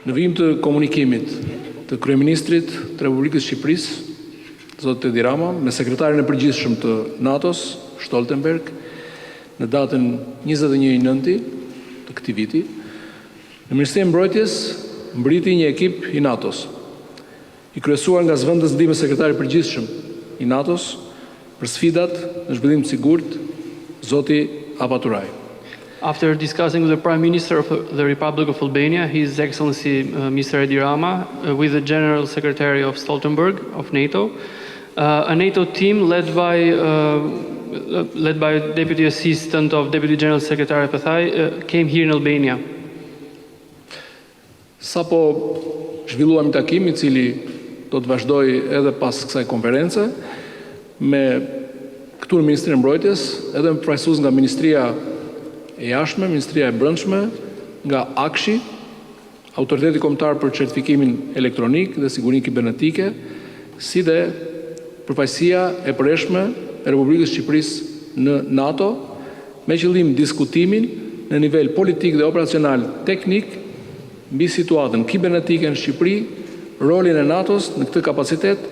Në vijim të komunikimit të Kryeministrit të Republikës Shqipërisë, Zoti Edi Rama, me sekretarin e përgjithshëm të NATO-s, Stoltenberg, në datën 21/9 të këtij viti, në Ministrinë e Mbrojtjes mbriti një ekip i NATO-s, i kryesuar nga zëvendës ndihmë sekretarit përgjithshëm i NATO-s për sfidat në zhvillim të sigurt, Zoti Apaturaj. After discussing with the Prime Minister of the Republic of Albania, His Excellency Mr. Edi Rama, with the General Secretary of Stoltenberg of NATO, a NATO team led by Deputy Assistant of Deputy General Secretary Pathai came here in Albania. Sapo zhvilluam takim i cili do të vazhdoj edhe pas kësaj konference me këtu në Ministrinë e Mbrojtjes, edhe me përfaqësues nga Ministria e Jashtme, Ministria e Brendshme, nga Akshi, Autoriteti Kombëtar për Certifikimin Elektronik dhe Sigurinë Kibernetike, si dhe përfaqësia e përhershme e Republikës Shqipërisë në NATO, me qëllim diskutimin në nivel politik dhe operacional teknik mbi situatën kibernetike në Shqipëri, rolin e NATO-s në këtë kapacitet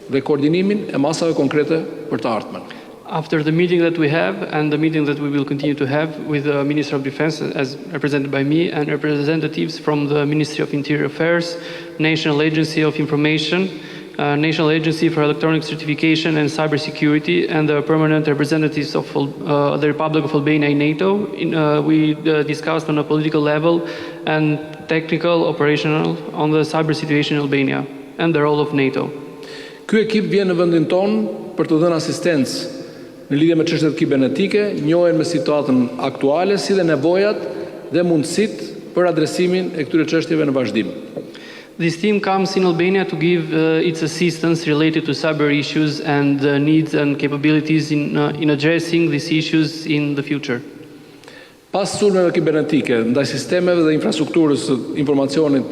dhe koordinimin e masave konkrete për të ardhmen. After the meeting that we have and the meeting that we will continue to have with the Minister of Defense, as represented by me, and representatives from the Ministry of Interior Affairs, National Agency of Information, National Agency for Electronic Certification and Cybersecurity, and the permanent representatives of the Republic of Albania in NATO, we discussed on a political level and technical, operational, on the cyber situation in Albania and the role of NATO. Ky ekip vjen në vendin tonë për të dhënë asistencë në lidhje me çështjet kibernetike, njohen me situatën aktuale si dhe nevojat dhe mundësitë për adresimin e këtyre çështjeve në vazhdim. This team comes in Albania to give its assistance related to cyber issues and the needs and capabilities in addressing these issues in the future. Pas sulmeve kibernetike ndaj sistemeve dhe infrastrukturës së informacionit,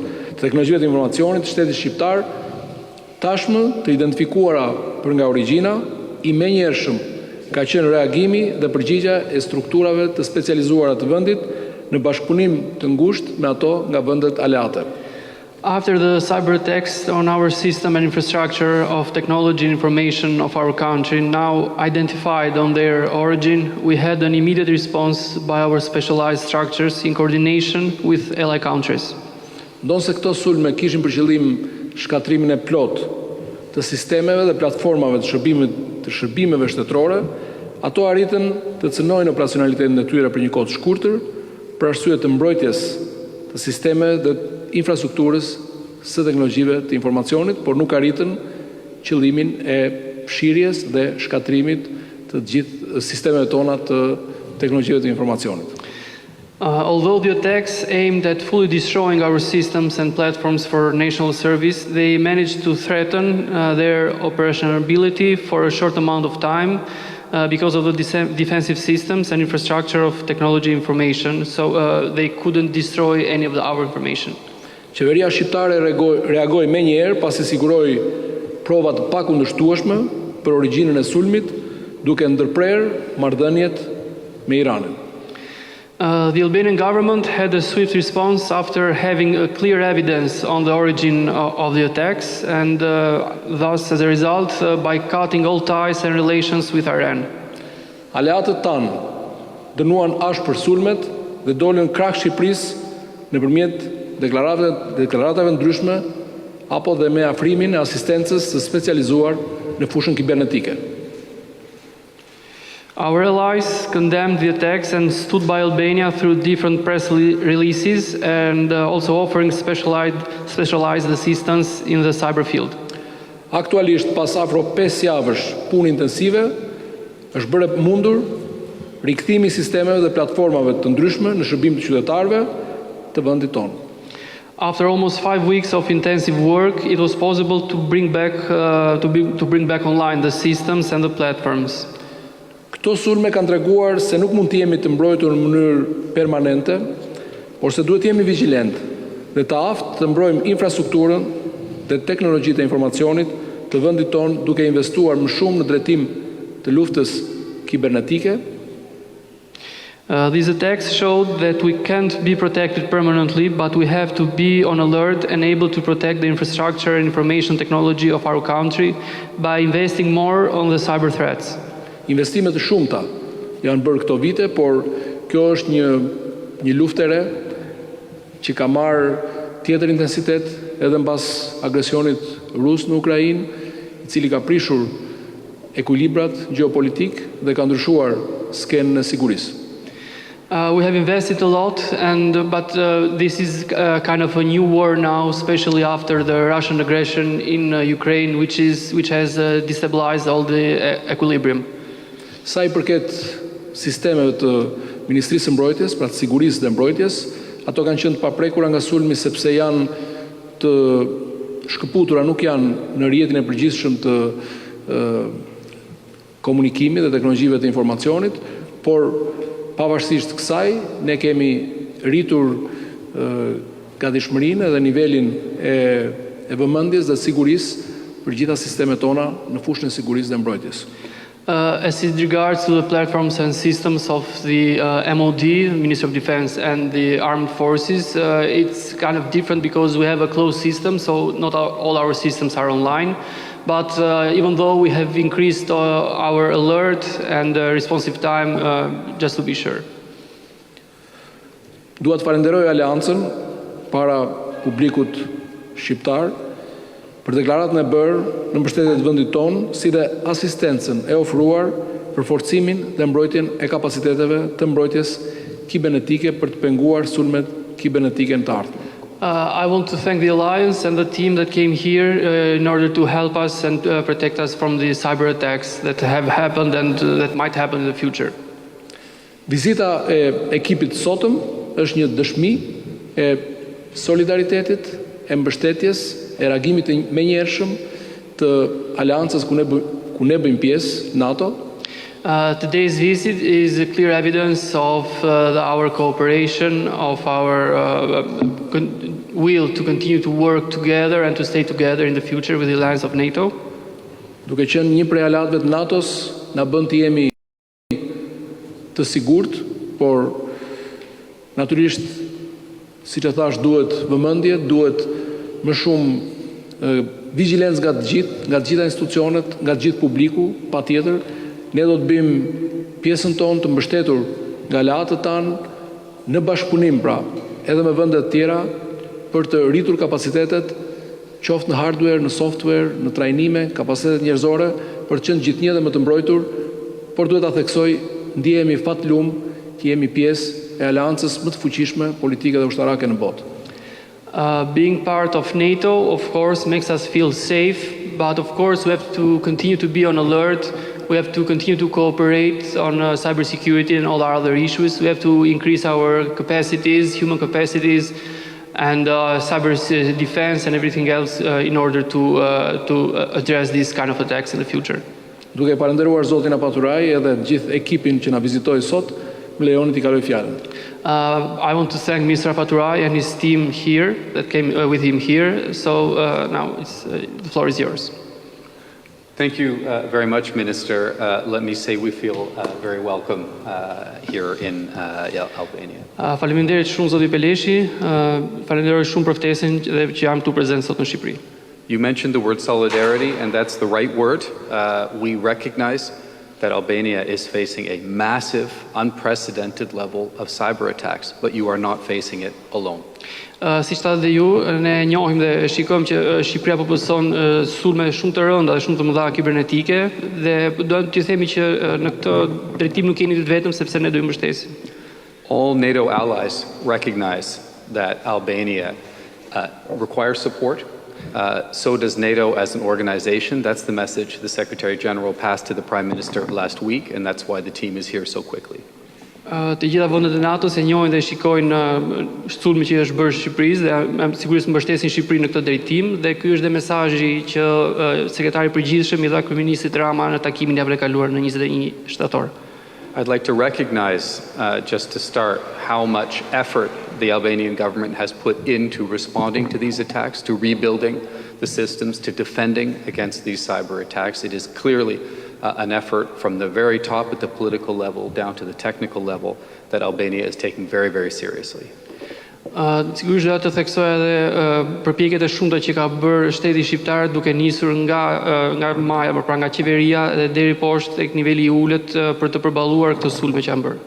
teknologjive të informacionit të shtetit shqiptar, tashmë të identifikuara për nga origjina, i menjëhershëm ka qenë reagimi dhe përgjigja e strukturave të specializuara të vendit në bashkëpunim të ngushtë me ato nga vendet aleate. After the cyber attacks on our system and infrastructure of technology and information of our country, now identified on their origin, we had an immediate response by our specialized structures in coordination with ally countries. Ndonse këto sulme kishin për qëllim shkatrimin e plot të sistemeve dhe platformave të shërbimeve shtetërore, ato arritën të cënojnë operacionalitetin e tyre për një kohë të shkurtër, për arsye të mbrojtjes të sistemeve dhe infrastrukturës së teknologjive të informacionit, por nuk arritën qëllimin e fshirjes dhe shkatrimit të gjithë sistemeve tona të teknologjive të informacionit. Although the attacks aimed at fully destroying our systems and platforms for national service, they managed to threaten their operationality for a short amount of time because of the defensive systems and infrastructure of technology information, so they couldn't destroy any of our information. Qeveria shqiptare reagoi menjëherë pasi siguroi prova të pakundërshtueshme për origjinën e sulmit, duke ndërprerë marrëdhëniet me Iranin. The Albanian government had a swift response after having a clear evidence on the origin of the attacks, and thus, as a result, by cutting all ties and relations with Iran. Aleatët tanë dënuan ashpër sulmet dhe dolën krah Shqipërisë nëpërmjet deklaratave ndryshme apo dhe me afrimin e asistencës së specializuar në fushën kibernetike. Our allies condemned the attacks and stood by Albania through different press releases and also offering specialized assistance in the cyber field. Aktualisht, pas afro 5 javësh punë intensive, është bërë mundur rikthimi i sistemeve dhe platformave të ndryshme në shërbim të qytetarëve të vendit tonë. After almost 5 weeks of intensive work, it was possible to bring back online the systems and the platforms. Këto sulme kanë treguar se nuk mund të jemi të mbrojtur në mënyrë permanente, por se duhet jemi vigjilentë dhe të aftë të mbrojmë infrastrukturën dhe teknologjitë e informacionit të vendit tonë duke investuar më shumë në drejtim të luftës kibernetike. These attacks showed that we can't be protected permanently, but we have to be on alert and able to protect the infrastructure and information technology of our country by investing more on the cyber threats. Investimet të shumta janë bërë këto vite, por kjo është një luftë e re që ka marrë tjetër intensitet edhe mbas agresionit rus në Ukrainë, I cili ka prishur ekuilibrat gjeopolitik dhe ka ndryshuar skenën e sigurisë. We have invested a lot, but this is kind of a new war now, especially after the Russian aggression in Ukraine, which has destabilized all the equilibrium. Sa I përket sistemeve të Ministrisë së Mbrojtjes, pra të sigurisë dhe mbrojtjes, ato kanë qenë të paprekura nga sulmi sepse janë të shkëputura, nuk janë në rrjetin e përgjithshëm të komunikimit dhe teknologjive të informacionit, por pavarësisht kësaj, ne kemi rritur gatishmërinë dhe nivelin e vëmendjes dhe sigurisë për gjitha sistemet tona në fushën e sigurisë dhe mbrojtjes. As it regards to the platforms and systems of the MOD, Ministry of Defense, and the armed forces, it's kind of different because we have a closed system, so not all our systems are online. But even though we have increased our alert and responsive time, just to be sure. Dua të falenderoj Aleancën para publikut shqiptar për deklaratën e bërë në mbështetje të vendit tonë, si dhe asistencën e ofruar për forcimin dhe mbrojtjen e kapaciteteve të mbrojtjes kibernetike për të penguar sulmet kibernetike në të ardhmen. I want to thank the Alliance and the team that came here in order to help us and protect us from the cyber attacks that have happened and that might happen in the future. Vizita e ekipit sotëm është një dëshmi e solidaritetit, e mbështetjes, e reagimit të menjëhershëm të Aleancës ku ne bëjmë pjesë, NATO. Today's visit is a clear evidence of our cooperation, of our will to continue to work together and to stay together in the future with the alliance of NATO. Duke qenë një prej aleatëve të NATO-s, na bën të jemi të sigurt, por natyrisht, siç e thash, duhet vëmendje, duhet më shumë vigjilencë nga të gjitha institucionet, nga të gjithë publiku, patjetër. Ne do të bëjmë pjesën tonë të mbështetur nga aleatët tanë në bashkëpunim, pra, edhe me vende të tjera për të rritur kapacitetet, qoftë në hardware, në software, në trajnime, kapacitetet njerëzore, për të qenë gjithnjë dhe më të mbrojtur, por duhet ta theksoj, ndihemi fatlum që jemi pjesë e aleancës më të fuqishme politike dhe ushtarake në botë. Being part of NATO, of course, makes us feel safe, but of course we have to continue to be on alert. We have to continue to cooperate on cybersecurity and all our other issues. We have to increase our capacities, human capacities, and cyber defense and everything else in order to address these kind of attacks in the future. Duke falenderuar zotin Apaturaj edhe gjithë ekipin që na vizitoi sot, më lejoni t'i kaloj fjalën. I want to thank Mr. Apaturaj and his team here that came with him here. So now the floor is yours. Thank you very much, Minister. Let me say we feel very welcome here in Albania. Faleminderit shumë zoti Peleshi. Falenderoj shumë për ftesën dhe që jam këtu prezant sot në Shqipëri. You mentioned the word solidarity, and that's the right word. We recognize that Albania is facing a massive, unprecedented level of cyber attacks, but you are not facing it alone. Si thatë dhe ju, ne njohim dhe shikojmë që Shqipëria po përson sulme shumë të rënda dhe shumë të mëdha kibernetike dhe do të themi që në këtë drejtim nuk jeni të vetëm sepse ne do ju mbështesim. All NATO allies recognize that Albania requires support. So does NATO as an organization. That's the message the Secretary General passed to the Prime Minister last week, and that's why the team is here so quickly. Të gjitha vendet e NATO-s e njohin dhe shikojnë sulmin që është bërë Shqipërisë dhe sigurisht mbështesin Shqipërinë në këtë drejtim dhe ky është dhe mesazhi që sekretari i përgjithshëm i dha kryeministit Rama në takimin e javës së kaluar në 21 shtator. I'd like to recognize, just to start, how much effort the Albanian government has put into responding to these attacks, to rebuilding the systems, to defending against these cyber attacks. It is clearly an effort from the very top at the political level down to the technical level that Albania is taking very, very seriously. Sigurisht do të theksoj edhe përpjekjet e shumta që ka bërë shteti shqiptar duke nisur nga maja, pra nga qeveria dhe deri poshtë tek niveli I ulët për të përballuar këto sulme që janë bërë.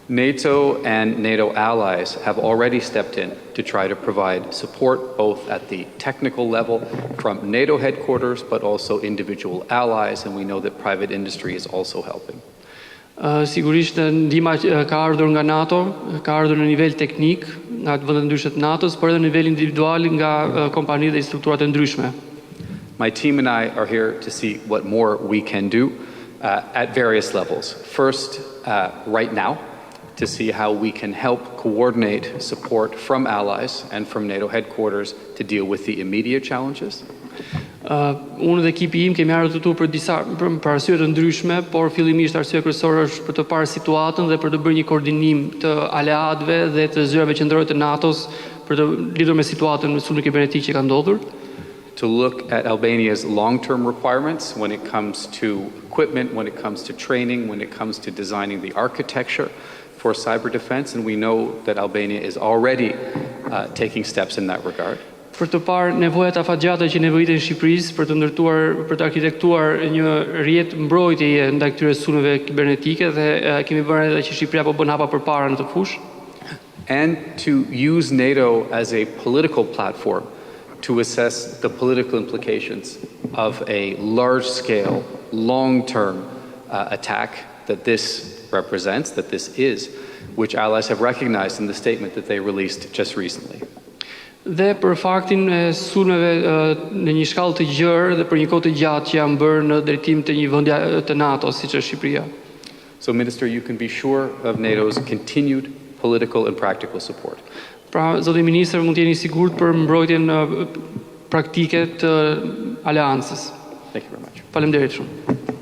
NATO and NATO allies have already stepped in to try to provide support both at the technical level from NATO headquarters but also individual allies, and we know that private industry is also helping. Sigurisht ndihma ka ardhur nga NATO, ka ardhur në nivel teknik nga vendet ndryshe të NATO-s, por edhe në nivel individual nga kompanitë dhe strukturat e ndryshme. My team and I are here to see what more we can do at various levels. First, right now, to see how we can help coordinate support from allies and from NATO headquarters to deal with the immediate challenges. Unë dhe ekipi im kemi ardhur këtu për arsye të ndryshme, por fillimisht arsye kryesore është për të parë situatën dhe për të bërë një koordinim të aleatëve dhe të zyrave qendrore të NATO-s për të lidhur me situatën me sulmin kibernetik që ka ndodhur. To look at Albania's long-term requirements when it comes to equipment, when it comes to training, when it comes to designing the architecture for cyber defense, and we know that Albania is already taking steps in that regard. Për të parë nevojat afatgjata që nevojiten Shqipërisë për të ndërtuar, për të arkitektuar një rrjet mbrojtjeje ndaj këtyre sulmeve kibernetike dhe kemi bërë edhe që Shqipëria po bën hapa përpara në të fushë. And to use NATO as a political platform to assess the political implications of a large-scale, long-term attack that this represents, that this is, which allies have recognized in the statement that they released just recently. Dhe për faktin e sulmeve në një shkallë të gjerë dhe për një kohë të gjatë që janë bërë në drejtim të një vendi të NATO, siç është Shqipëria. So, Minister, you can be sure of NATO's continued political and practical support. Pra, zoti ministër, mund të jeni sigurt për mbrojtjen praktike të aleancës. Thank you very much. Faleminderit shumë.